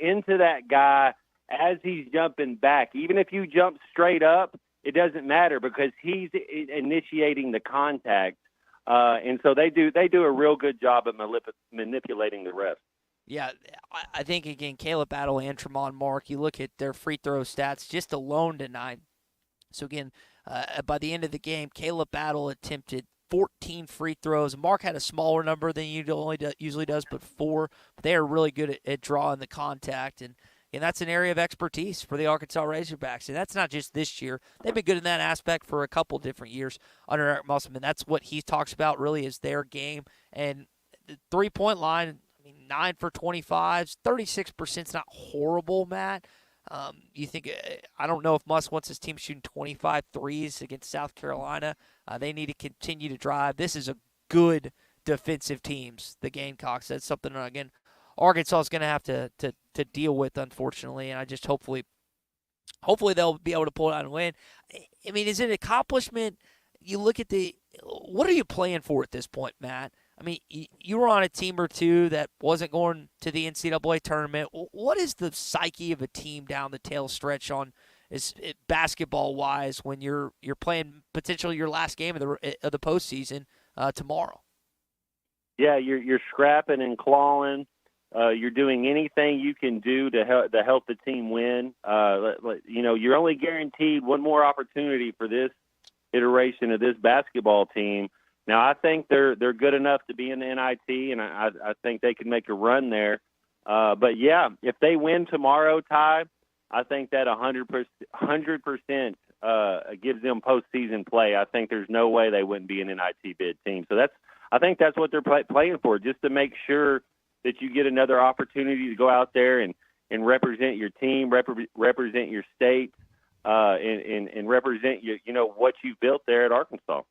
into that guy as he's jumping back. Even if you jump straight up, it doesn't matter because he's initiating the contact. And so they do a real good job at manipulating the refs. Yeah, I think, again, Caleb Battle and Tremont Mark, you look at their free throw stats just alone tonight. So, again, by the end of the game, Caleb Battle attempted 14 free throws. Mark had a smaller number than he usually does, but 4. But they are really good at drawing the contact, and that's an area of expertise for the Arkansas Razorbacks. And that's not just this year. They've been good in that aspect for a couple different years under Eric Musselman. That's what he talks about really is their game. And the three-point line, 9 for 25, 36% is not horrible, Matt. You think, I don't know if Muss wants his team shooting 25 threes against South Carolina. They need to continue to drive. This is a good defensive teams, the Gamecocks. That's something, again, Arkansas is going to have to deal with, unfortunately, and I just hopefully they'll be able to pull it out and win. Is it an accomplishment? You look at what are you playing for at this point, Matt? You were on a team or two that wasn't going to the NCAA tournament. What is the psyche of a team down the tail stretch on basketball-wise when you're playing potentially your last game of the postseason tomorrow? Yeah, you're scrapping and clawing. You're doing anything you can do to help the team win. You're only guaranteed one more opportunity for this iteration of this basketball team. Now, I think they're good enough to be in the NIT, and I think they can make a run there. But, yeah, if they win tomorrow, Ty, I think that 100% gives them postseason play. I think there's no way they wouldn't be an NIT bid team. So I think that's what they're playing for, just to make sure that you get another opportunity to go out there and represent your team, represent your state, and represent what you built there at Arkansas.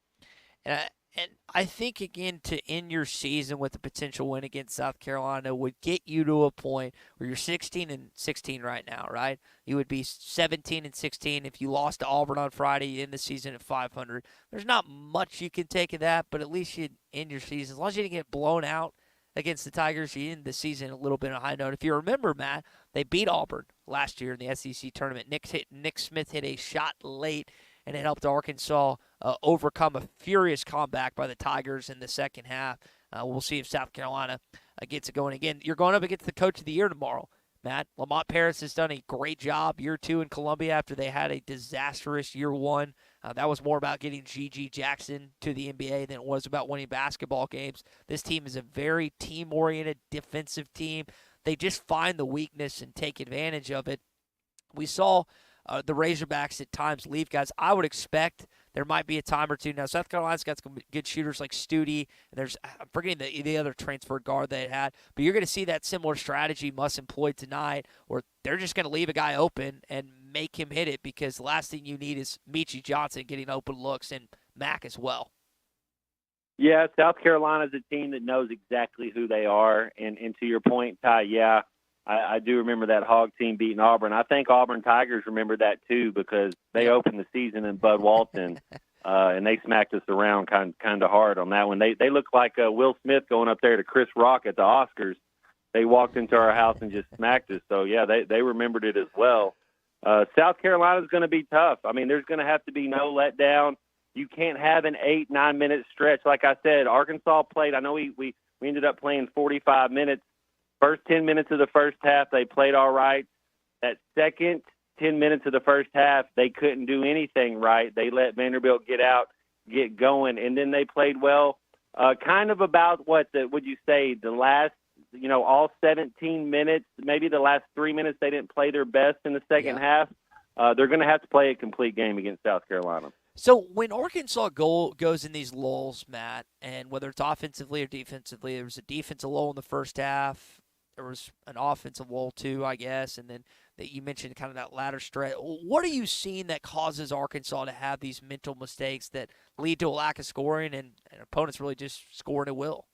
And I think, again, to end your season with a potential win against South Carolina would get you to a point where you're 16-16 right now, right? You would be 17-16 if you lost to Auburn on Friday. You end the season at 500. There's not much you can take of that, but at least you end your season. As long as you didn't get blown out against the Tigers, you end the season a little bit on a high note. If you remember, Matt, they beat Auburn last year in the SEC tournament. Nick Smith hit a shot late, and it helped Arkansas overcome a furious comeback by the Tigers in the second half. We'll see if South Carolina gets it going again. You're going up against the Coach of the Year tomorrow, Matt. Lamont Paris has done a great job year 2 in Columbia after they had a disastrous year 1. That was more about getting G.G. Jackson to the NBA than it was about winning basketball games. This team is a very team-oriented defensive team. They just find the weakness and take advantage of it. We saw the Razorbacks at times leave guys. I would expect there might be a time or two. Now, South Carolina's got some good shooters like Stute, and I'm forgetting the other transfer guard they had, but you're going to see that similar strategy Muss employed tonight, where they're just going to leave a guy open and make him hit it, because the last thing you need is Meechie Johnson getting open looks, and Mack as well. Yeah, South Carolina's a team that knows exactly who they are, and to your point, Ty, yeah, I do remember that Hog team beating Auburn. I think Auburn Tigers remember that too, because they opened the season in Bud Walton, and they smacked us around kind of hard on that one. They looked like Will Smith going up there to Chris Rock at the Oscars. They walked into our house and just smacked us. So, yeah, they remembered it as well. South Carolina's going to be tough. There's going to have to be no letdown. You can't have an 8-9 minute stretch. Like I said, Arkansas played. I know we ended up playing 45 minutes. First 10 minutes of the first half, they played all right. That second 10 minutes of the first half, they couldn't do anything right. They let Vanderbilt get going, and then they played well. Kind of about would you say, the last, all 17 minutes, maybe the last 3 minutes, they didn't play their best in the second half. They're going to have to play a complete game against South Carolina. So when Arkansas goes in these lulls, Matt, and whether it's offensively or defensively, there was a defensive lull in the first half. There was an offensive lull too, I guess, and then that you mentioned kind of that latter stretch. What are you seeing that causes Arkansas to have these mental mistakes that lead to a lack of scoring and opponents really just scoring at will?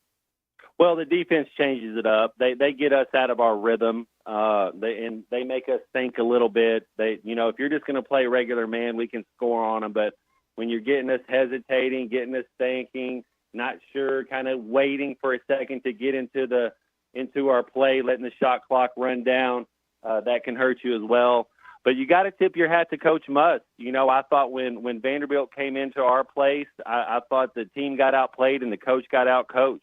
Well, the defense changes it up. They get us out of our rhythm. They make us think a little bit. If you're just going to play regular man, we can score on them. But when you're getting us hesitating, getting us thinking, not sure, kind of waiting for a second to get into our play, letting the shot clock run down, that can hurt you as well. But you got to tip your hat to Coach Musk. I thought when Vanderbilt came into our place, I thought the team got outplayed and the coach got outcoached.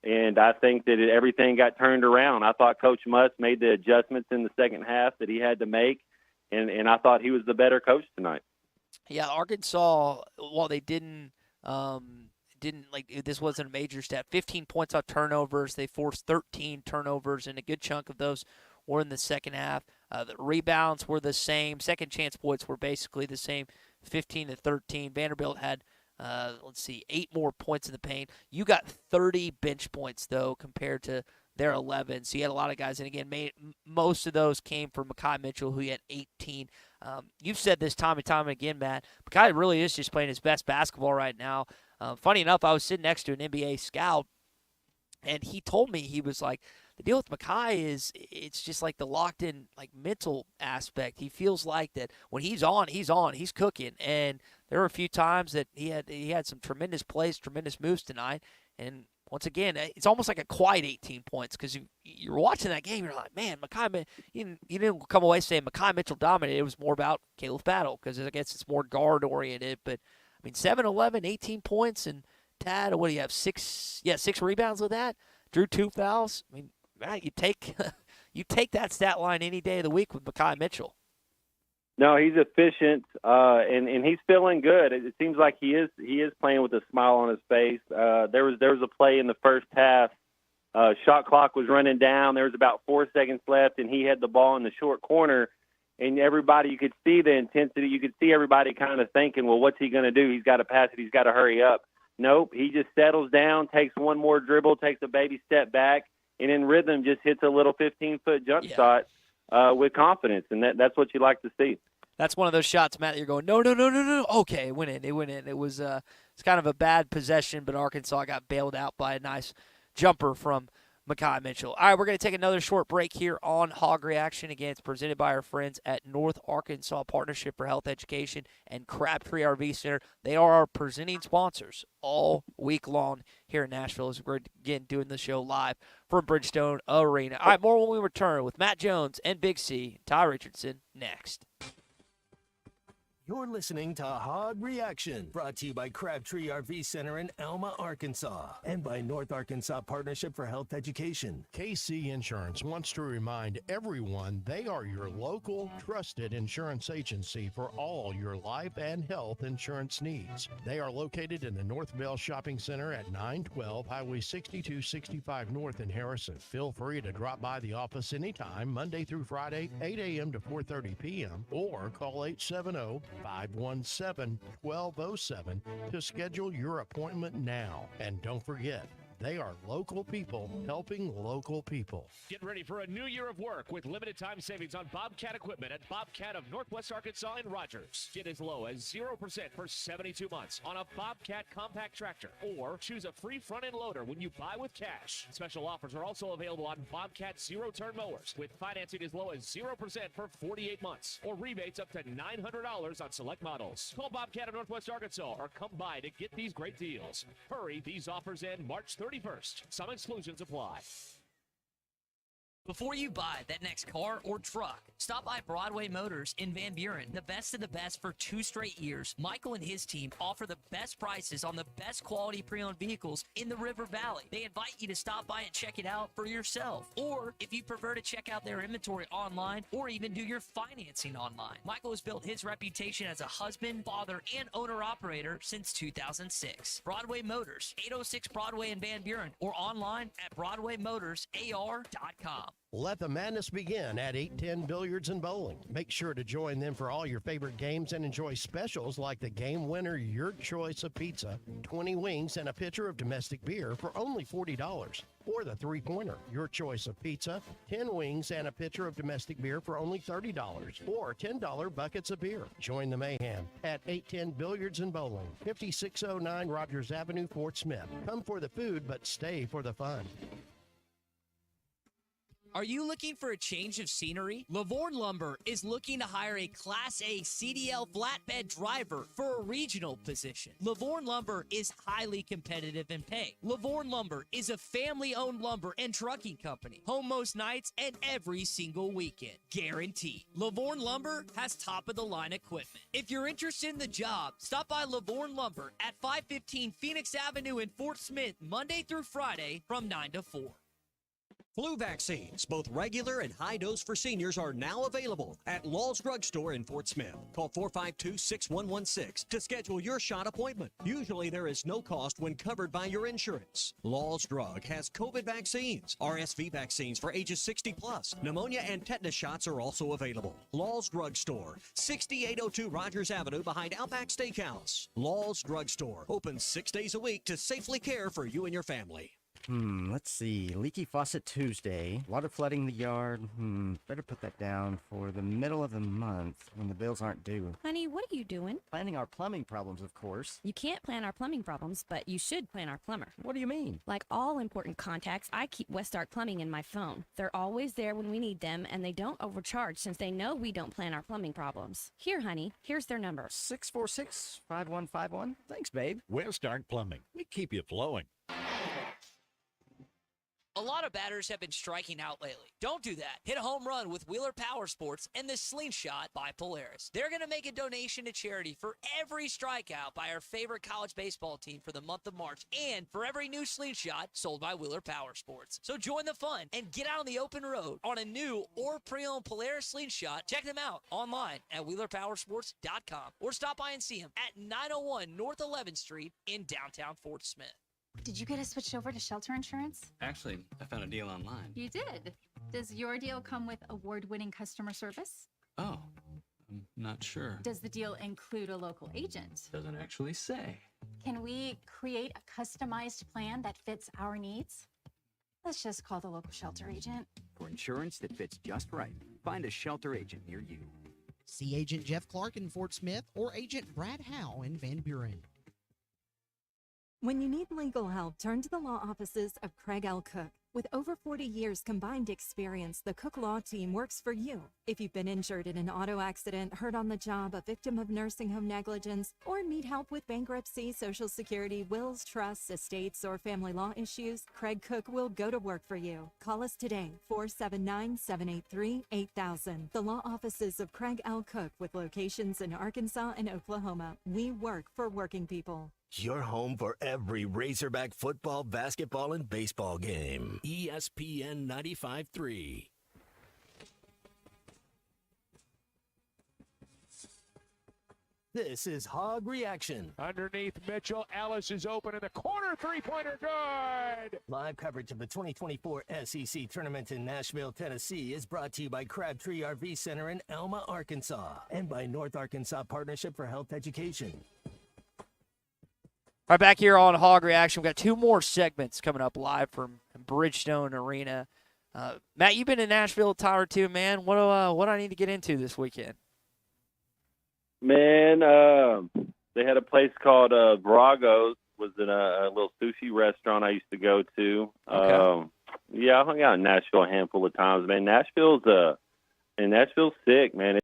And I think that everything got turned around. I thought Coach Musk made the adjustments in the second half that he had to make, and I thought he was the better coach tonight. Yeah, Arkansas, while they didn't this wasn't a major stat. 15 points off turnovers. They forced 13 turnovers, and a good chunk of those were in the second half. The rebounds were the same. Second chance points were basically the same, 15-13. Vanderbilt had 8 more points in the paint. You got 30 bench points, though, compared to their 11. So you had a lot of guys. And, again, most of those came from Mekhi Mitchell, who had 18. You've said this time and time again, Matt. Mekhi really is just playing his best basketball right now. Funny enough, I was sitting next to an NBA scout, and he told me, he was like, the deal with Mekhi is it's just like the locked-in mental aspect. He feels like that when he's on, he's cooking. And there were a few times that he had some tremendous plays, tremendous moves tonight. And once again, it's almost like a quiet 18 points because you're watching that game, you're like, man, Mekhi, you didn't come away saying Mekhi Mitchell dominated. It was more about Caleb Battle because I guess it's more guard-oriented. But, 7-11, 18 points, and Tad, what do you have, 6 rebounds with that? Drew 2 fouls. You take that stat line any day of the week with Mekhi Mitchell. No, he's efficient, and he's feeling good. It seems like he is playing with a smile on his face. There was a play in the first half. Shot clock was running down. There was about 4 seconds left, and he had the ball in the short corner. And everybody, you could see the intensity. You could see everybody kind of thinking, well, what's he going to do? He's got to pass it. He's got to hurry up. Nope, he just settles down, takes one more dribble, takes a baby step back, and in rhythm just hits a little 15-foot jump shot with confidence, and that's what you like to see. That's one of those shots, Matt, that you're going, no. Okay, it went in. It was it's kind of a bad possession, but Arkansas got bailed out by a nice jumper from Mekhi Mitchell. All right, we're going to take another short break here on Hog Reaction. Again, it's presented by our friends at North Arkansas Partnership for Health Education and Crabtree RV Center. They are our presenting sponsors all week long here in Nashville as we're, again, doing the show live from Bridgestone Arena. All right, more when we return with Matt Jones and Big C, Ty Richardson, next. You're listening to Hog Reaction, brought to you by Crabtree RV Center in Alma, Arkansas, and by North Arkansas Partnership for Health Education. KC Insurance wants to remind everyone they are your local, trusted insurance agency for all your life and health insurance needs. They are located in the Northville Shopping Center at 912 Highway 6265 North in Harrison. Feel free to drop by the office anytime, Monday through Friday, 8 a.m. to 4:30 p.m., or call 870-517-1207 to schedule your appointment now. And don't forget, they are local people helping local people. Get ready for a new year of work with limited time savings on Bobcat equipment at Bobcat of Northwest Arkansas and Rogers. Get as low as 0% for 72 months on a Bobcat compact tractor, or choose a free front-end loader when you buy with cash. Special offers are also available on Bobcat zero-turn mowers with financing as low as 0% for 48 months, or rebates up to $900 on select models. Call Bobcat of Northwest Arkansas or come by to get these great deals. Hurry, these offers end March 31st. Some exclusions apply. Before you buy that next car or truck, stop by Broadway Motors in Van Buren. The best of the best for 2 straight years. Michael and his team offer the best prices on the best quality pre-owned vehicles in the River Valley. They invite you to stop by and check it out for yourself. Or if you prefer to check out their inventory online or even do your financing online. Michael has built his reputation as a husband, father, and owner-operator since 2006. Broadway Motors, 806 Broadway in Van Buren, or online at BroadwayMotorsAR.com. Let the madness begin at 810 Billiards and Bowling. Make sure to join them for all your favorite games and enjoy specials like the game winner, your choice of pizza, 20 wings, and a pitcher of domestic beer for only $40. Or the three-pointer, your choice of pizza, 10 wings, and a pitcher of domestic beer for only $30. Or $10 buckets of beer. Join the mayhem at 810 Billiards and Bowling, 5609 Rogers Avenue, Fort Smith. Come for the food, but stay for the fun. Are you looking for a change of scenery? Lavorne Lumber is looking to hire a Class A CDL flatbed driver for a regional position. Lavorne Lumber is highly competitive in pay. Lavorne Lumber is a family-owned lumber and trucking company. Home most nights and every single weekend. Guaranteed. Lavorne Lumber has top-of-the-line equipment. If you're interested in the job, stop by Lavorne Lumber at 515 Phoenix Avenue in Fort Smith Monday through Friday from 9 to 4. Flu vaccines, both regular and high dose for seniors, are now available at Law's Drug Store in Fort Smith. Call 452-6116 to schedule your shot appointment. Usually there is no cost when covered by your insurance. Law's Drug has COVID vaccines, RSV vaccines for ages 60 plus. Pneumonia and tetanus shots are also available. Law's Drug Store, 6802 Rogers Avenue behind Outback Steakhouse. Law's Drug Store, open 6 days a week to safely care for you and your family. Let's see. Leaky faucet Tuesday. Water flooding the yard. Better put that down for the middle of the month when the bills aren't due. Honey, what are you doing? Planning our plumbing problems, of course. You can't plan our plumbing problems, but you should plan our plumber. What do you mean? Like all important contacts, I keep Westark Plumbing in my phone. They're always there when we need them, and they don't overcharge since they know we don't plan our plumbing problems. Here, honey, here's their number. 646-5151. Thanks, babe. Westark Plumbing. We keep you flowing. A lot of batters have been striking out lately. Don't do that. Hit a home run with Wheeler Power Sports and the Slingshot by Polaris. They're going to make a donation to charity for every strikeout by our favorite college baseball team for the month of March and for every new Slingshot sold by Wheeler Power Sports. So join the fun and get out on the open road on a new or pre-owned Polaris Slingshot. Check them out online at WheelerPowersports.com or stop by and see them at 901 North 11th Street in downtown Fort Smith. Did you get us switched over to shelter insurance? Actually, I found a deal online. You did? Does your deal come with award-winning customer service? Oh, I'm not sure. Does the deal include a local agent? Doesn't actually say. Can we create a customized plan that fits our needs? Let's just call the local shelter agent. For insurance that fits just right, find a shelter agent near you. See Agent Jeff Clark in Fort Smith or Agent Brad Howe in Van Buren. When you need legal help, turn to the law offices of Craig L. Cook. With over 40 years combined experience, the Cook Law Team works for you. If you've been injured in an auto accident, hurt on the job, a victim of nursing home negligence, or need help with bankruptcy, Social Security, wills, trusts, estates, or family law issues, Craig Cook will go to work for you. Call us today, 479-783-8000. The law offices of Craig L. Cook with locations in Arkansas and Oklahoma. We work for working people. Your home for every Razorback football, basketball, and baseball game. ESPN 95.3. This is Hog Reaction. Underneath Mitchell, Ellis is open in the corner, three-pointer good! Live coverage of the 2024 SEC Tournament in Nashville, Tennessee is brought to you by Crabtree RV Center in Alma, Arkansas, and by North Arkansas Partnership for Health Education. All right, back here on Hog Reaction, we've got two more segments coming up live from Bridgestone Arena. Matt, you've been in Nashville a time or two, man. What do I need to get into this weekend? Man, they had a place called Brago's. Was in a little sushi restaurant I used to go to. Okay. Yeah, I hung out in Nashville a handful of times, man. Nashville's sick, man.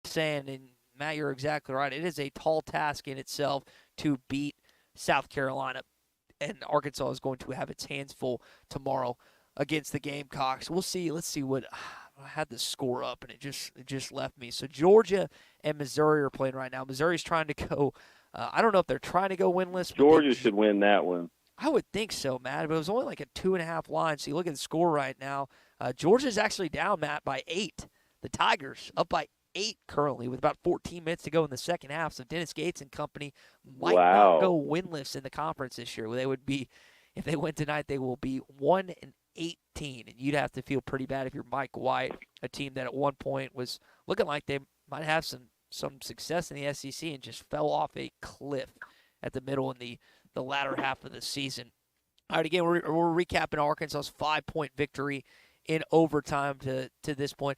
Saying, and Matt, you're exactly right. It is a tall task in itself to beat South Carolina, and Arkansas is going to have its hands full tomorrow against the Gamecocks. We'll see. Let's see what I had the score up, and it just left me. So Georgia and Missouri are playing right now. Missouri's trying to go. I don't know if they're trying to go winless. Georgia should win that one. I would think so, Matt. But it was only like a 2.5 line. So you look at the score right now. Georgia's actually down, Matt, by 8. The Tigers up by 8 currently with about 14 minutes to go in the second half. So Dennis Gates and company might not go winless in the conference this year. They would be, if they win tonight, they will be 1-18, and you'd have to feel pretty bad if you're Mike White, a team that at one point was looking like they might have some some success in the SEC and just fell off a cliff at the middle in the latter half of the season. All right, again, we're recapping Arkansas's 5-point victory in overtime to this point.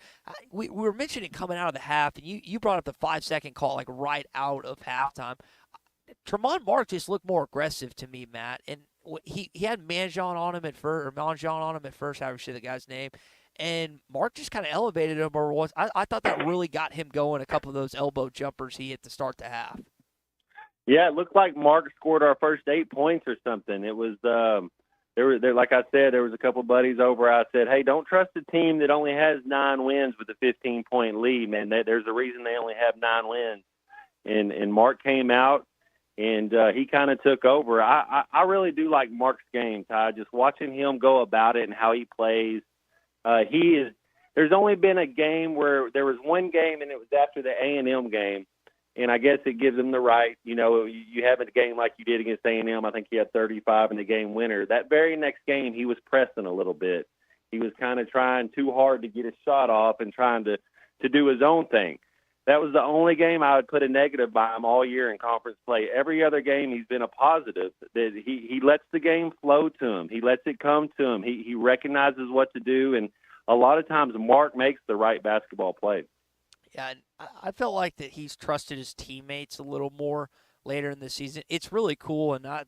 We were mentioning coming out of the half, and you brought up the 5-second call like right out of halftime. Tremont Mark just looked more aggressive to me, Matt, and he had Manjon on him at first, however you say the guy's name, and Mark just kind of elevated him. Or I thought that really got him going. A couple of those elbow jumpers he hit to start the half. Yeah, it looked like Mark scored our first 8 points or something. It was there, like I said, there was a couple buddies over. I said, hey, don't trust a team that only has 9 wins with a 15-point lead, man. There's a reason they only have 9 wins. And Mark came out, and he kind of took over. I really do like Mark's game, Ty. Just watching him go about it and how he plays. There's only been a game where there was one game, and it was after the A&M game. And I guess it gives him the right, you have a game like you did against A&M. I think he had 35 in the game winner. That very next game, he was pressing a little bit. He was kind of trying too hard to get his shot off and trying to do his own thing. That was the only game I would put a negative by him all year in conference play. Every other game, he's been a positive. That he lets the game flow to him. He lets it come to him. He recognizes what to do, and a lot of times Mark makes the right basketball play. Yeah, and I felt like that he's trusted his teammates a little more later in the season. It's really cool, and I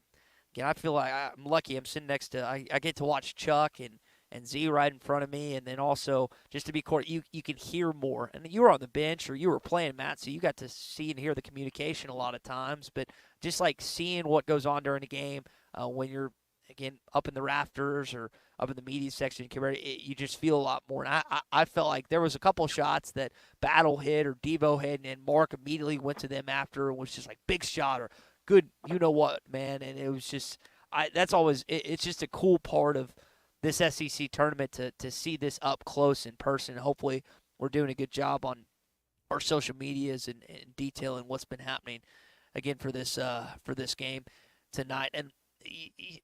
feel like I'm lucky. I'm sitting next to I get to watch Chuck and Z right in front of me, and then also just to be court, you can hear more. And you were on the bench or you were playing, Matt, so you got to see and hear the communication a lot of times. But just like seeing what goes on during the game when you're again up in the rafters or up in the media section, you just feel a lot more. And I felt like there was a couple shots that Battle hit or Devo hit, and Mark immediately went to them after and was just like, big shot or good, you know what, man. And it was just it's just a cool part of this SEC tournament to see this up close in person. Hopefully we're doing a good job on our social medias and detailing what's been happening again for this game tonight. And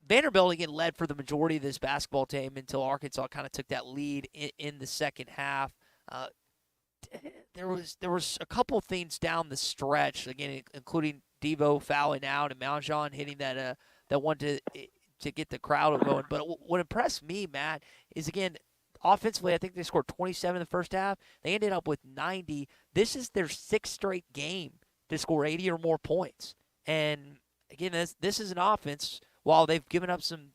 Vanderbilt again led for the majority of this basketball team until Arkansas kind of took that lead in the second half. There was a couple things down the stretch, again, including Devo fouling out and Maljon hitting that one to get the crowd going. But what impressed me, Matt, is again offensively, I think they scored 27 in the first half. They ended up with 90. This is their 6th straight game to score 80 or more points. And again, this is an offense. While they've given up some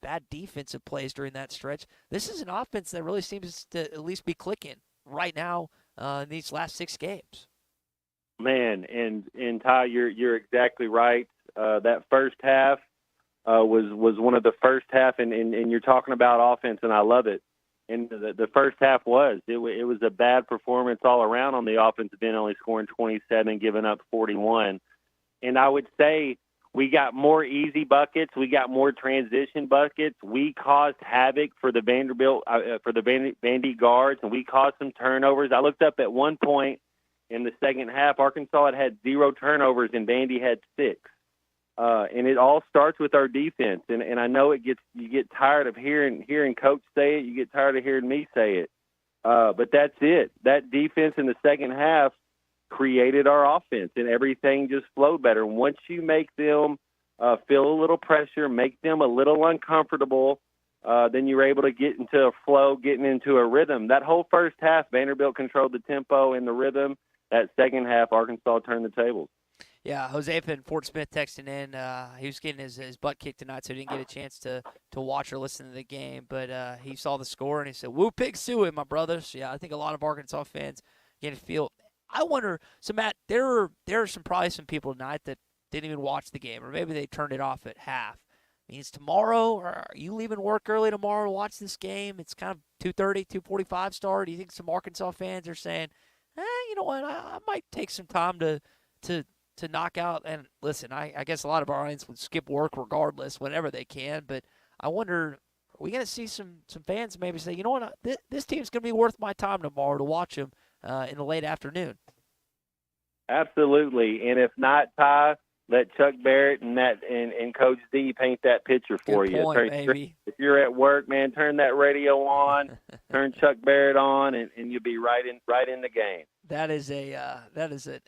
bad defensive plays during that stretch, this is an offense that really seems to at least be clicking right now in these last 6 games. Man, and Ty, you're exactly right. That first half was one of the first half, and you're talking about offense, and I love it. And the first half was a bad performance all around on the offensive end, only scoring 27, giving up 41. And I would say we got more easy buckets. We got more transition buckets. We caused havoc for the Vanderbilt, for the Vandy guards, and we caused some turnovers. I looked up at one point in the second half, Arkansas had 0 turnovers and Vandy had 6. And it all starts with our defense. And I know you get tired of hearing Coach say it. You get tired of hearing me say it. But that's it. That defense in the second half created our offense, and everything just flowed better. Once you make them feel a little pressure, make them a little uncomfortable, then you're able to get into a flow, getting into a rhythm. That whole first half, Vanderbilt controlled the tempo and the rhythm. That second half, Arkansas turned the tables. Yeah, Jose and Fort Smith texting in. He was getting his butt kicked tonight, so he didn't get a chance to watch or listen to the game. But he saw the score, and he said, "Woo pig suey, my brothers." Yeah, I think a lot of Arkansas fans get to feel. I wonder, so Matt, there are probably some people tonight that didn't even watch the game, or maybe they turned it off at half. Means tomorrow, or are you leaving work early tomorrow to watch this game? It's kind of 2:30, 2:45 start. Do you think some Arkansas fans are saying, you know what, I might take some time to knock out? And listen, I guess a lot of our audience would skip work regardless, whenever they can. But I wonder, are we going to see some fans maybe say, you know what, this team's going to be worth my time tomorrow to watch them in the late afternoon? Absolutely. And if not, Ty, let Chuck Barrett and Coach D paint that picture for Good you. point, baby. If you're at work, man, turn that radio on, turn Chuck Barrett on, and you'll be right in the game. That is an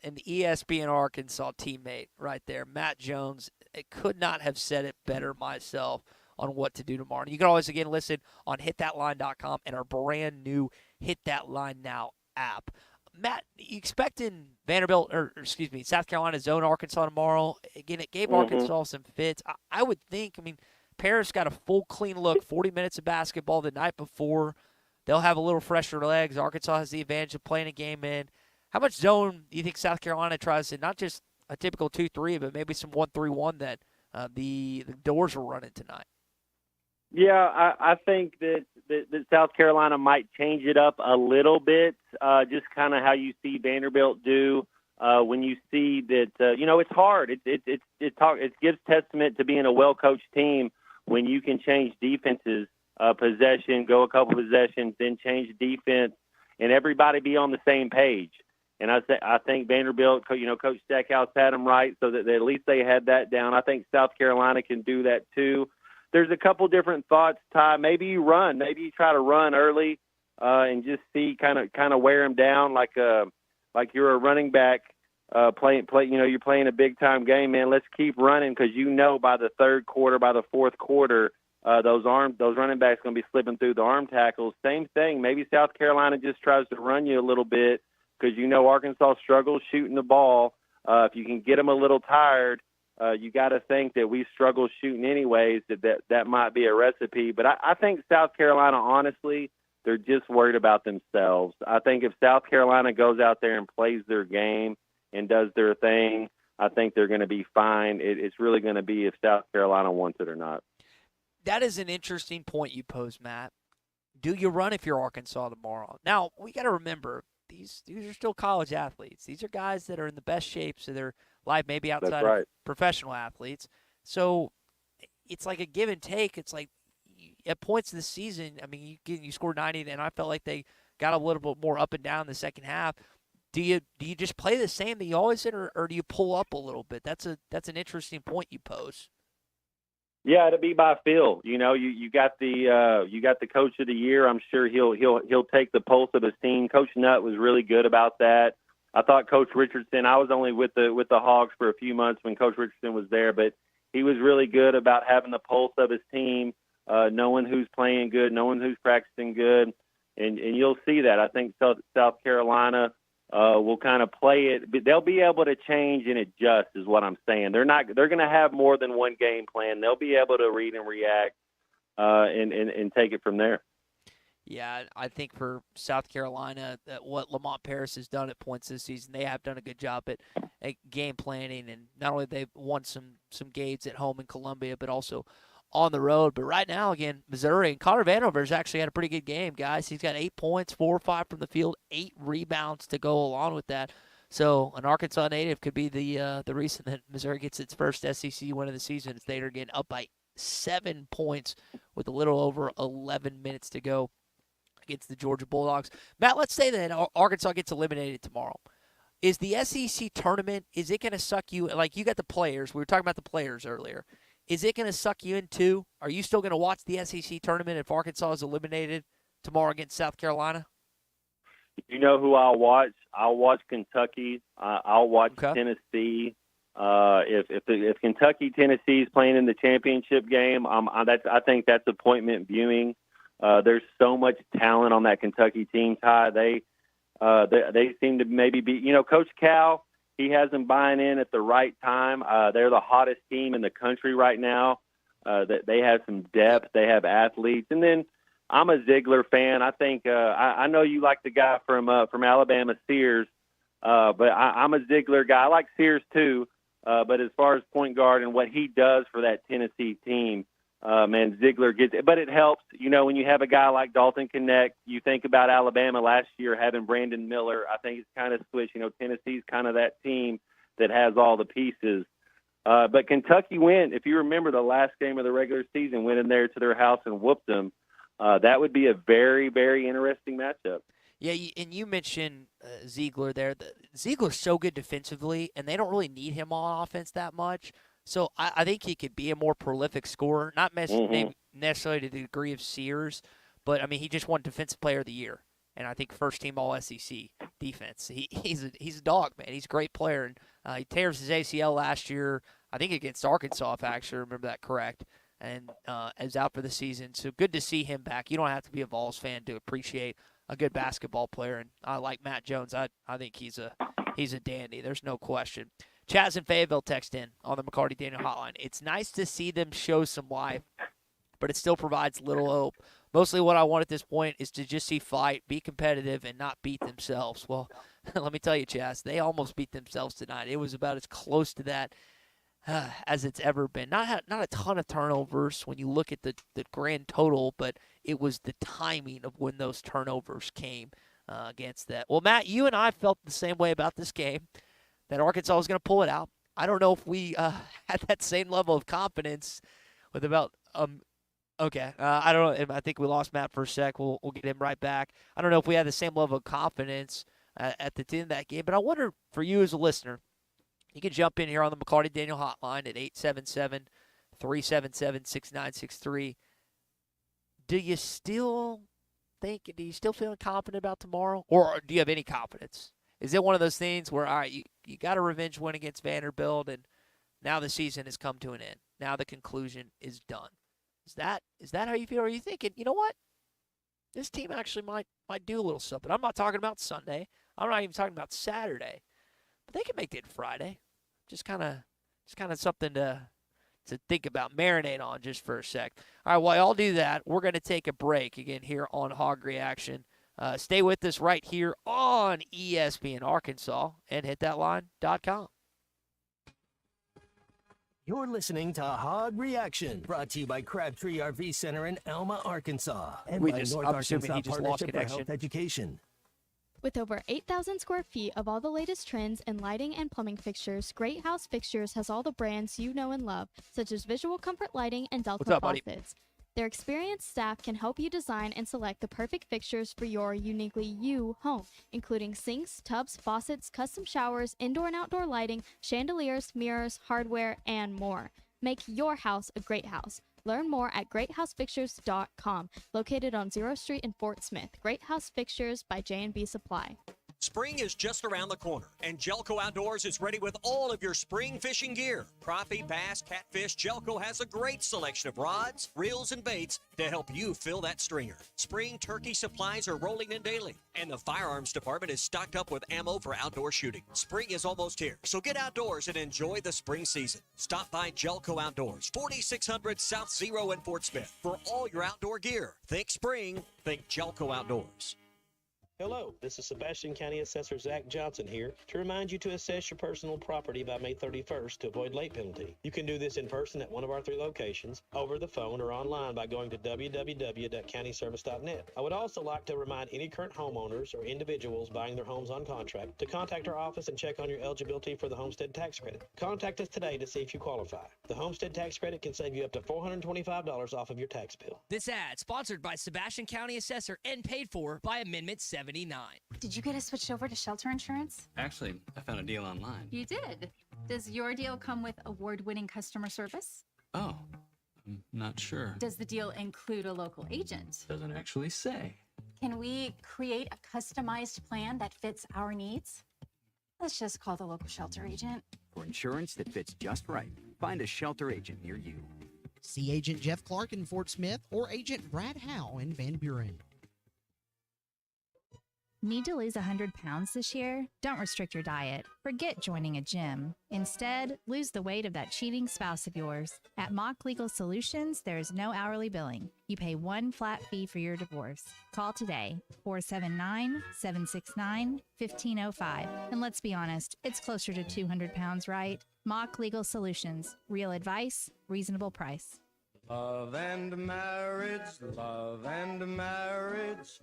ESPN Arkansas teammate right there, Matt Jones. I could not have said it better myself on what to do tomorrow. And you can always, again, listen on hitthatline.com and our brand new Hit That Line Now app. Matt, you expecting Vanderbilt, South Carolina zone Arkansas tomorrow? Again, it gave Arkansas some fits. I would think, Paris got a full, clean look, 40 minutes of basketball the night before. They'll have a little fresher legs. Arkansas has the advantage of playing a game in. How much zone do you think South Carolina tries in? Not just a typical 2-3, but maybe some 1-3-1 that the doors were running tonight? Yeah, I think that South Carolina might change it up a little bit, just kind of how you see Vanderbilt do when you see that. It's hard. It gives testament to being a well-coached team when you can change defenses, possession, go a couple possessions, then change defense, and everybody be on the same page. And I think Vanderbilt, Coach Stackhouse had them right, so that at least they had that down. I think South Carolina can do that too. There's a couple different thoughts, Ty. Maybe you run. Maybe you try to run early and just see kind of wear them down like you're a running back playing. You're playing a big time game, man. Let's keep running because by the third quarter, by the fourth quarter, those running backs going to be slipping through the arm tackles. Same thing. Maybe South Carolina just tries to run you a little bit because Arkansas struggles shooting the ball. If you can get them a little tired. You got to think that we struggle shooting anyways, that might be a recipe. But I think South Carolina, honestly, they're just worried about themselves. I think if South Carolina goes out there and plays their game and does their thing, I think they're going to be fine. It's really going to be if South Carolina wants it or not. That is an interesting point you pose, Matt. Do you run if you're Arkansas tomorrow? Now, we got to remember, these are still college athletes. These are guys that are in the best shapes of their life, maybe outside of professional athletes. So it's like a give and take. It's like at points in the season, you scored 90, and I felt like they got a little bit more up and down in the second half. Do you just play the same that you always did, or do you pull up a little bit? That's an interesting point you pose. Yeah, it'll be by feel. You got the coach of the year. I'm sure he'll take the pulse of his team. Coach Nutt was really good about that. I thought Coach Richardson. I was only with the Hogs for a few months when Coach Richardson was there, but he was really good about having the pulse of his team, knowing who's playing good, knowing who's practicing good, and you'll see that. I think South Carolina will kind of play it, but they'll be able to change and adjust, is what I'm saying. They're going to have more than one game plan. They'll be able to read and react and take it from there. Yeah, I think for South Carolina, what Lamont Paris has done at points this season, they have done a good job at game planning, and not only they've won some games at home in Columbia, but also on the road. But right now, again, Missouri, and Connor Vanover's actually had a pretty good game, guys. He's got 8 points, 4 or 5 from the field, 8 rebounds to go along with that. So an Arkansas native could be the reason that Missouri gets its first SEC win of the season. It's they're getting up by 7 points with a little over 11 minutes to go against the Georgia Bulldogs. Matt, let's say that Arkansas gets eliminated tomorrow. Is the SEC tournament, is it going to suck you? Like, you got the players. We were talking about the players earlier. Is it going to suck you in too? Are you still going to watch the SEC tournament if Arkansas is eliminated tomorrow against South Carolina? You know who I'll watch? I'll watch Kentucky. I'll watch Tennessee. If Kentucky Tennessee is playing in the championship game, I think that's appointment viewing. There's so much talent on that Kentucky team, Ty. They seem to maybe be, Coach Cal, he has them buying in at the right time. They're the hottest team in the country right now. They have some depth. They have athletes. And then I'm a Ziegler fan. I think I know you like the guy from Alabama, Sears, but I'm a Ziegler guy. I like Sears too. But as far as point guard and what he does for that Tennessee team, man, Ziegler gets it. But it helps, when you have a guy like Dalton Connect. You think about Alabama last year having Brandon Miller. I think it's kind of switched. Tennessee's kind of that team that has all the pieces. But Kentucky went, if you remember the last game of the regular season, went in there to their house and whooped them. That would be a very, very interesting matchup. Yeah, and you mentioned Ziegler there. Ziegler's so good defensively, and they don't really need him on offense that much. So I think he could be a more prolific scorer, not necessarily to the degree of Sears, but, he just won Defensive Player of the Year. and I think first-team All-SEC defense. He's a dog, man. He's a great player, and he tears his ACL last year, I think against Arkansas, if I actually remember that correct, and is out for the season. So good to see him back. You don't have to be a Vols fan to appreciate a good basketball player, and I like Matt Jones. I think he's a dandy. There's no question. Chaz and Fayetteville text in on the McCarty Daniel hotline. It's nice to see them show some life, but it still provides little hope. Mostly what I want at this point is to just see fight, be competitive, and not beat themselves. Well, let me tell you, Chaz, they almost beat themselves tonight. It was about as close to that as it's ever been. Not a ton of turnovers when you look at the grand total, but it was the timing of when those turnovers came against that. Well, Matt, you and I felt the same way about this game, that Arkansas was going to pull it out. I don't know if we had that same level of confidence with about okay. I don't know. I think we lost Matt for a sec. We'll get him right back. I don't know if we had the same level of confidence at the end of that game, but I wonder for you as a listener, you can jump in here on the McCarty Daniel hotline at 877-377-6963. Do you still feel confident about tomorrow, or do you have any confidence? Is it one of those things where, all right, you got a revenge win against Vanderbilt, and now the season has come to an end. Now the conclusion is done. Is that how you feel? Or are you thinking, you know what? This team actually might do a little something. I'm not talking about Sunday. I'm not even talking about Saturday. But they can make it Friday. Just kind of something to think about, marinate on just for a sec. All right, while y'all do that, we're going to take a break again here on Hog Reaction. Stay with us right here on ESPN Arkansas and hitthatline.com. You're listening to Hog Reaction, brought to you by Crabtree RV Center in Alma, Arkansas, and by North Arkansas Partnership for Health Education. With over 8,000 square feet of all the latest trends in lighting and plumbing fixtures, Great House Fixtures has all the brands you know and love, such as Visual Comfort Lighting and Delta Faucets. Their experienced staff can help you design and select the perfect fixtures for your uniquely you home, including sinks, tubs, faucets, custom showers, indoor and outdoor lighting, chandeliers, mirrors, hardware, and more. Make your house a great house. Learn more at greathousefixtures.com, located on 0th Street in Fort Smith. Great House Fixtures by J&B Supply. Spring is just around the corner, and Jelco Outdoors is ready with all of your spring fishing gear. Crappie, bass, catfish, Jelco has a great selection of rods, reels, and baits to help you fill that stringer. Spring turkey supplies are rolling in daily, and the firearms department is stocked up with ammo for outdoor shooting. Spring is almost here, so get outdoors and enjoy the spring season. Stop by Jelco Outdoors, 4600 South Zero in Fort Smith, for all your outdoor gear. Think spring, think Jelco Outdoors. Hello, this is Sebastian County Assessor Zach Johnson here to remind you to assess your personal property by May 31st to avoid late penalty. You can do this in person at one of our 3 locations, over the phone, or online by going to www.countyservice.net. I would also like to remind any current homeowners or individuals buying their homes on contract to contact our office and check on your eligibility for the Homestead Tax Credit. Contact us today to see if you qualify. The Homestead Tax Credit can save you up to $425 off of your tax bill. This ad sponsored by Sebastian County Assessor and paid for by Amendment 79. Did you get us switched over to shelter insurance? Actually, I found a deal online. You did. Does your deal come with award-winning customer service? Oh, I'm not sure. Does the deal include a local agent? Doesn't actually say. Can we create a customized plan that fits our needs? Let's just call the local shelter agent. For insurance that fits just right, find a shelter agent near you. See Agent Jeff Clark in Fort Smith or Agent Brad Howe in Van Buren. Need to lose 100 pounds this year? Don't restrict your diet. Forget joining a gym. Instead, lose the weight of that cheating spouse of yours. At Mock Legal Solutions, there is no hourly billing. You pay one flat fee for your divorce. Call today, 479-769-1505. And let's be honest, it's closer to 200 pounds, right? Mock Legal Solutions. Real advice, reasonable price. Love and marriage, love and marriage.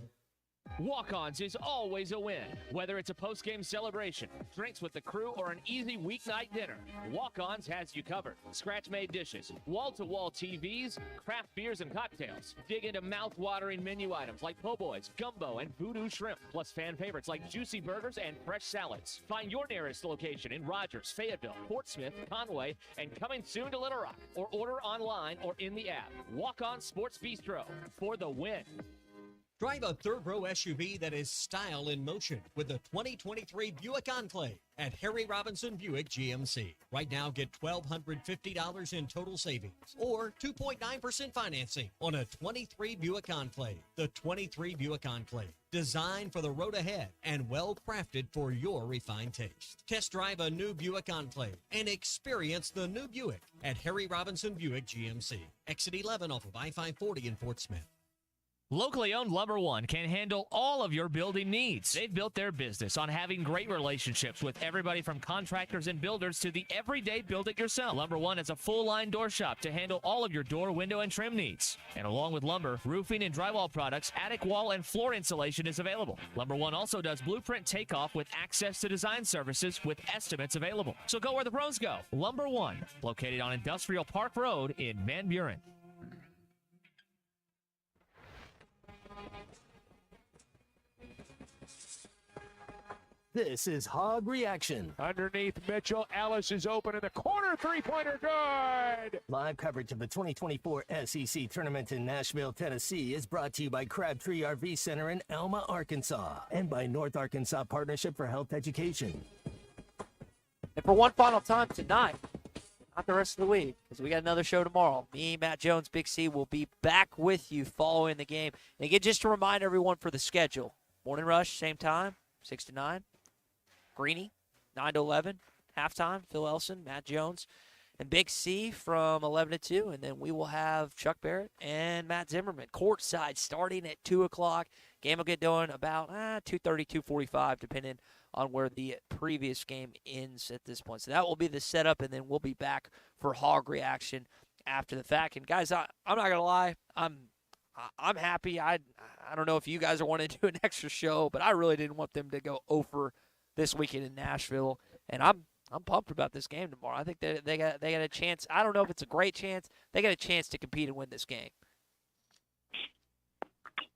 Walk-Ons is always a win. Whether it's a post-game celebration, drinks with the crew, or an easy weeknight dinner, Walk-Ons has you covered. Scratch-made dishes, wall-to-wall TVs, craft beers and cocktails. Dig into mouth-watering menu items like po' boys, gumbo, and voodoo shrimp, plus fan favorites like juicy burgers and fresh salads. Find your nearest location in Rogers, Fayetteville, Fort Smith, Conway, and coming soon to Little Rock, or order online or in the app. Walk-On Sports Bistro for the win. Drive a third-row SUV that is style in motion with the 2023 Buick Enclave at Harry Robinson Buick GMC. Right now, get $1,250 in total savings or 2.9% financing on a 23 Buick Enclave. The 23 Buick Enclave, designed for the road ahead and well-crafted for your refined taste. Test drive a new Buick Enclave and experience the new Buick at Harry Robinson Buick GMC. Exit 11 off of I-540 in Fort Smith. Locally owned Lumber One can handle all of your building needs. They've built their business on having great relationships with everybody from contractors and builders to the everyday build-it-yourself. Lumber One is a full-line door shop to handle all of your door, window, and trim needs. And along with lumber, roofing and drywall products, attic wall and floor insulation is available. Lumber One also does blueprint takeoff with access to design services with estimates available. So go where the pros go. Lumber One, located on Industrial Park Road in Van Buren. This is Hog Reaction. Underneath Mitchell, Ellis is open in the corner, three-pointer good! Live coverage of the 2024 SEC Tournament in Nashville, Tennessee is brought to you by Crabtree RV Center in Alma, Arkansas, and by North Arkansas Partnership for Health Education. And for one final time tonight, not the rest of the week, because we got another show tomorrow. Me, Matt Jones, Big C will be back with you following the game. And again, just to remind everyone for the schedule, Morning Rush, same time, 6 to 9. Greeny, 9 to 11. Halftime, Phil Elson, Matt Jones, and Big C from 11 to 2. And then we will have Chuck Barrett and Matt Zimmerman courtside starting at 2 o'clock. Game will get done about 2:30, 2:45, depending on where the previous game ends at this point. So that will be the setup, and then we'll be back for Hog Reaction after the fact. And, guys, I'm not going to lie. I'm happy. I don't know if you guys are wanting to do an extra show, but I really didn't want them to go over this weekend in Nashville, and I'm pumped about this game tomorrow. I think they got a chance. I don't know if it's a great chance. They got a chance to compete and win this game.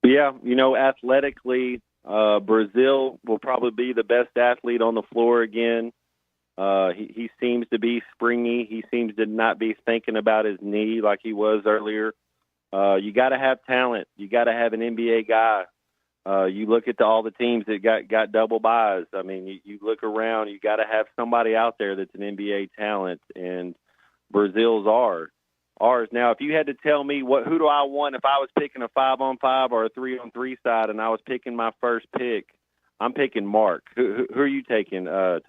Yeah, athletically, Brazil will probably be the best athlete on the floor again. He seems to be springy. He seems to not be thinking about his knee like he was earlier. You got to have talent. You got to have an NBA guy. You look at all the teams that got double buys. I mean, you look around, you got to have somebody out there that's an NBA talent, and Brazil's ours. Now, if you had to tell me who do I want if I was picking a 5-on-5 or a 3-on-3 side and I was picking my first pick, I'm picking Mark. Who are you taking, Ty?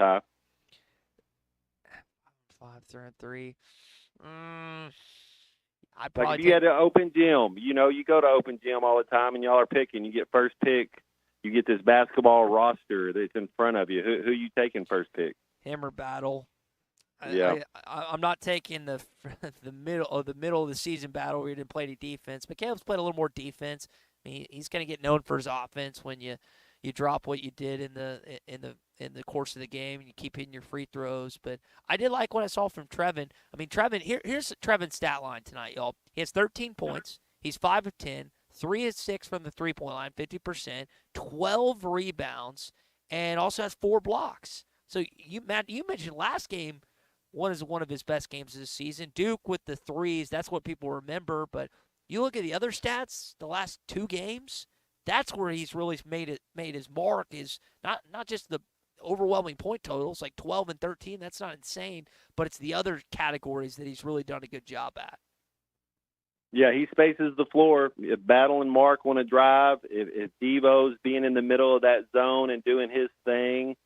5, 3-on-3. Like if you had an open gym, you go to open gym all the time and y'all are picking. You get first pick. You get this basketball roster that's in front of you. Who you taking first pick? Hammer battle. Yeah. I'm not taking the middle of the season battle where he didn't play any defense. But Caleb's played a little more defense. I mean, he's going to get known for his offense when you drop what you did in the course of the game and you keep hitting your free throws. But I did like what I saw from Trevin. I mean, Trevin, here's Trevin's stat line tonight, y'all. He has 13 points. He's 5 of 10, 3 of 6 from the three-point line, 50%, 12 rebounds, and also has 4 blocks. So, Matt, you mentioned last game one of his best games of the season. Duke with the threes, that's what people remember. But you look at the other stats, the last 2 games, that's where he's really made his mark, is not just the overwhelming point totals, like 12 and 13. That's not insane, but it's the other categories that he's really done a good job at. Yeah, he spaces the floor. If Battle and Mark want to drive, if Devo's being in the middle of that zone and doing his thing,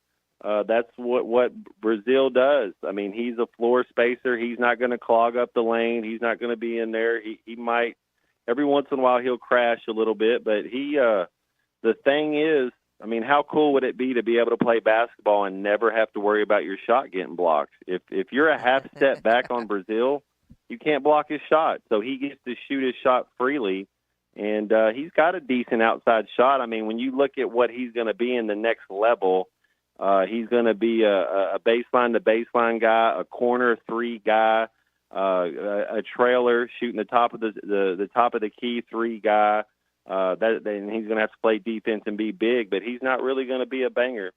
that's what Brazil does. I mean, he's a floor spacer. He's not going to clog up the lane. He's not going to be in there. He might every once in a while he'll crash a little bit, but the thing is, I mean, how cool would it be to be able to play basketball and never have to worry about your shot getting blocked? If you're a half step back on Brazil, you can't block his shot. So he gets to shoot his shot freely, and he's got a decent outside shot. I mean, when you look at what he's going to be in the next level, he's going to be a baseline-to-baseline guy, a corner 3 guy, a trailer shooting the top of the top of the key 3 guy. And he's going to have to play defense and be big, but he's not really going to be a banger.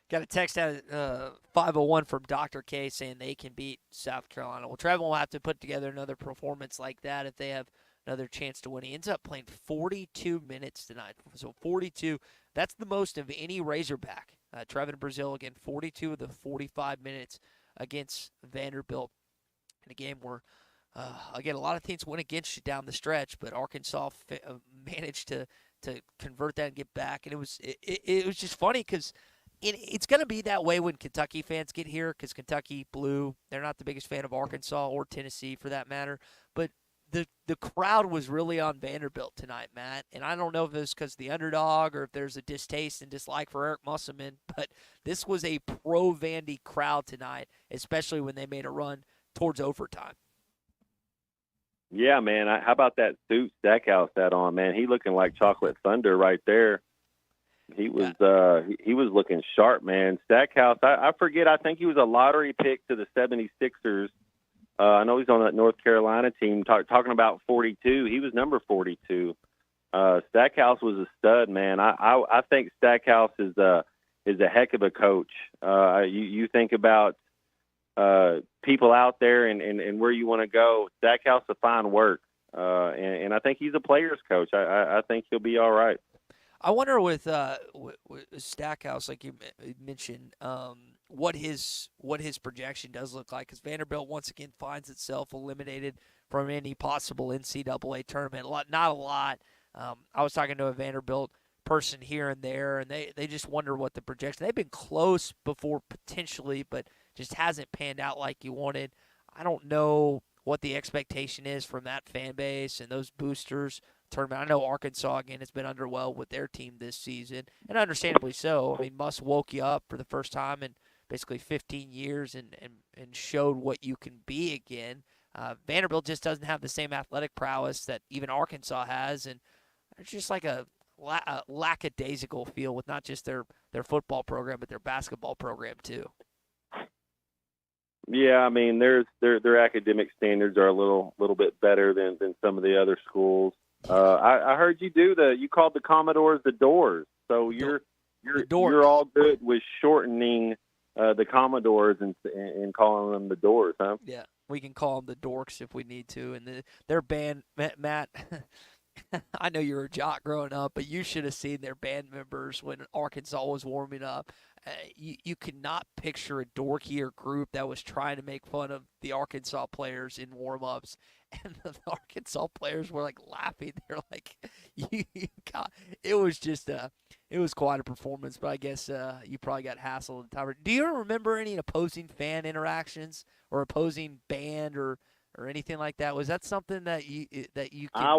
Got a text out at 501 from Dr. K saying they can beat South Carolina. Well, Trevor will have to put together another performance like that if they have another chance to win. He ends up playing 42 minutes tonight. So 42, that's the most of any Razorback. Trevin Brazil, again, 42 of the 45 minutes against Vanderbilt in a game where, again, a lot of teams went against you down the stretch, but Arkansas managed to convert that and get back. And it was just funny because it's going to be that way when Kentucky fans get here because Kentucky Blue, they're not the biggest fan of Arkansas or Tennessee for that matter. But the crowd was really on Vanderbilt tonight, Matt. And I don't know if it's because the underdog or if there's a distaste and dislike for Eric Musselman, but this was a pro-Vandy crowd tonight, especially when they made a run towards overtime. Yeah, man. How about that suit Stackhouse had on, man? He looking like Chocolate Thunder right there. He was he was looking sharp, man. Stackhouse, I forget, I think he was a lottery pick to the 76ers. I know he's on that North Carolina team. Talking about 42, he was number 42. Stackhouse was a stud, man. I think Stackhouse is a heck of a coach. You think about people out there and where you want to go. Stackhouse will find work, and I think he's a player's coach. I think he'll be all right. I wonder with Stackhouse, like you mentioned, what his projection does look like, because Vanderbilt once again finds itself eliminated from any possible NCAA tournament. Not a lot. I was talking to a Vanderbilt person here and there, and they just wonder what the projection. They've been close before potentially, but just hasn't panned out like you wanted. I don't know what the expectation is from that fan base and those boosters tournament. I know Arkansas, again, has been underwhelmed with their team this season, and understandably so. I mean, Muss woke you up for the first time in basically 15 years and showed what you can be again. Vanderbilt just doesn't have the same athletic prowess that even Arkansas has, and it's just like a lackadaisical feel with not just their football program, but their basketball program too. Yeah, I mean, their academic standards are a little bit better than some of the other schools. I heard you called the Commodores the Doors, so you're all good with shortening the Commodores and calling them the Doors, huh? Yeah, we can call them the Dorks if we need to. And their band, Matt, I know you were a jock growing up, but you should have seen their band members when Arkansas was warming up. You could not picture a dorkier group that was trying to make fun of the Arkansas players in warm-ups. And the Arkansas players were, like, laughing. They're like, it was quite a performance, but I guess you probably got hassled at the time. Do you remember any opposing fan interactions or opposing band or anything like that? Was that something that you I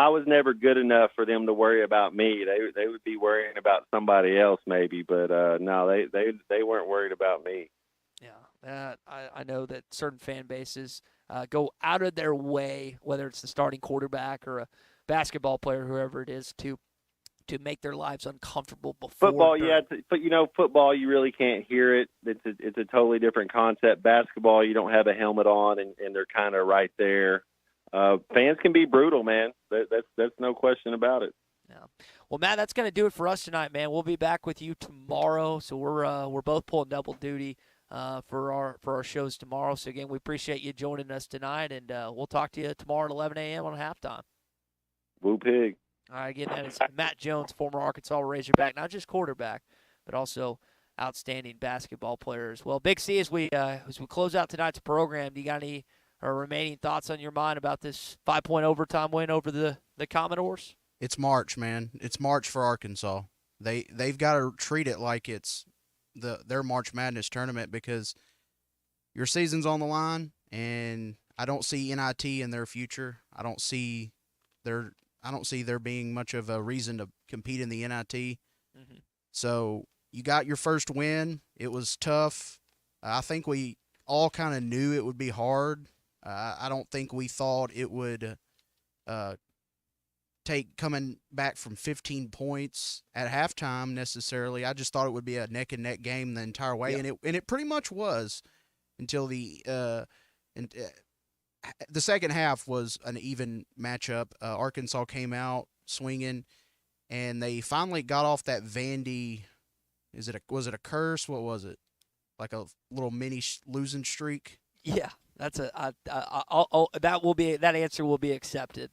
was never good enough for them to worry about me. They would be worrying about somebody else maybe, but no, they weren't worried about me. Yeah, I know that certain fan bases go out of their way, whether it's the starting quarterback or a basketball player, whoever it is, to make their lives uncomfortable before football. Yeah, but football, you really can't hear it. It's a totally different concept. Basketball, you don't have a helmet on, and they're kind of right there. Fans can be brutal, man. That's no question about it. Yeah. Well, Matt, that's going to do it for us tonight, man. We'll be back with you tomorrow. So we're both pulling double duty for our shows tomorrow. So again, we appreciate you joining us tonight, and we'll talk to you tomorrow at 11 a.m. on halftime. Woo pig. All right, again, that is Matt Jones, former Arkansas Razorback, not just quarterback, but also outstanding basketball player as well. Big C, as we close out tonight's program, do you got any remaining thoughts on your mind about this 5-point overtime win over the Commodores? It's March, man. It's March for Arkansas. They've got to treat it like it's their March Madness tournament, because your season's on the line, and I don't see NIT in their future. I don't see there being much of a reason to compete in the NIT. Mm-hmm. So you got your first win. It was tough. I think we all kind of knew it would be hard. I don't think we thought it would take coming back from 15 points at halftime necessarily. I just thought it would be a neck-and-neck game the entire way, yep. and it pretty much was until the second half was an even matchup. Arkansas came out swinging, and they finally got off that Vandy. Was it a curse? What was it? Like a little mini losing streak? Yeah. That's that answer will be accepted.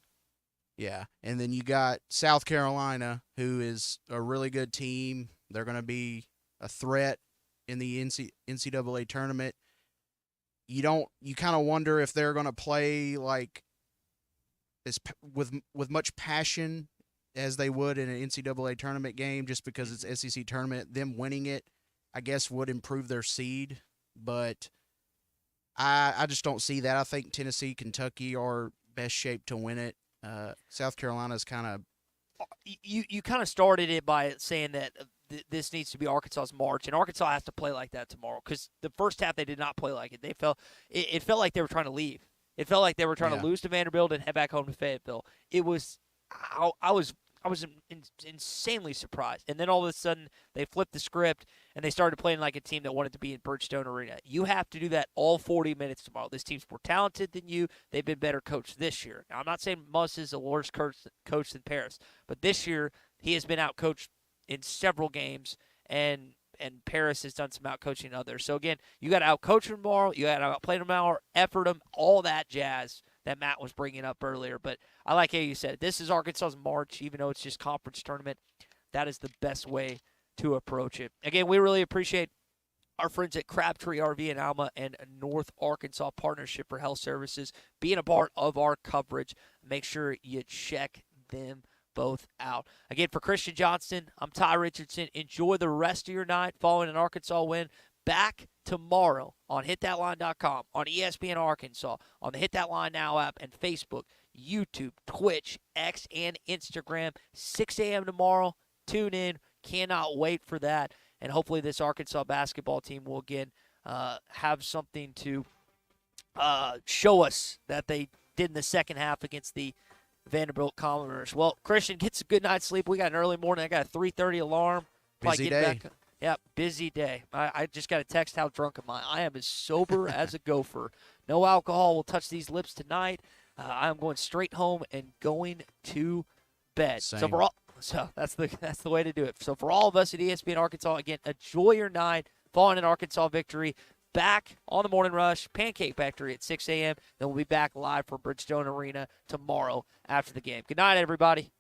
Yeah, and then you got South Carolina, who is a really good team. They're going to be a threat in the NCAA tournament. You kind of wonder if they're going to play like with much passion as they would in an NCAA tournament game, just because it's SEC tournament. Them winning it, I guess, would improve their seed, but I just don't see that. I think Tennessee, Kentucky are best shape to win it. South Carolina's kind of you kind of started it by saying that this needs to be Arkansas's March, and Arkansas has to play like that tomorrow because the first half they did not play like it. It felt like they were trying to leave. It felt like they were trying to lose to Vanderbilt and head back home to Fayetteville. It was I was insanely surprised, and then all of a sudden they flipped the script and they started playing like a team that wanted to be in Bridgestone Arena. You have to do that all 40 minutes tomorrow. This team's more talented than you. They've been better coached this year. Now, I'm not saying Muss is a worse coach than Paris, but this year he has been outcoached in several games, and Paris has done some outcoaching in others. So, again, you got to outcoach them tomorrow. You got to outplay them tomorrow, effort them, all that jazz that Matt was bringing up earlier. But I like how you said, this is Arkansas's March, even though it's just conference tournament. That is the best way to approach it. Again, we really appreciate our friends at Crabtree RV in Alma and North Arkansas Partnership for Health Services being a part of our coverage. Make sure you check them both out. Again, for Christian Johnston, I'm Ty Richardson. Enjoy the rest of your night following an Arkansas win. Back tomorrow on hitthatline.com, on ESPN Arkansas, on the Hit That Line Now app, and Facebook, YouTube, Twitch, X, and Instagram. 6 a.m. tomorrow. Tune in. Cannot wait for that. And hopefully this Arkansas basketball team will, again, have something to show us that they did in the second half against the Vanderbilt Commodores. Well, Christian gets a good night's sleep. We got an early morning. I got a 3:30 alarm. busy day. Yep, busy day. I just got a text, how drunk am I? I am as sober as a gopher. No alcohol will touch these lips tonight. I am going straight home and going to bed. Same. So that's the way to do it. So for all of us at ESPN Arkansas, again, enjoy your night following an Arkansas victory. Back on the Morning Rush, Pancake Factory at 6 a.m. Then we'll be back live from Bridgestone Arena tomorrow after the game. Good night, everybody.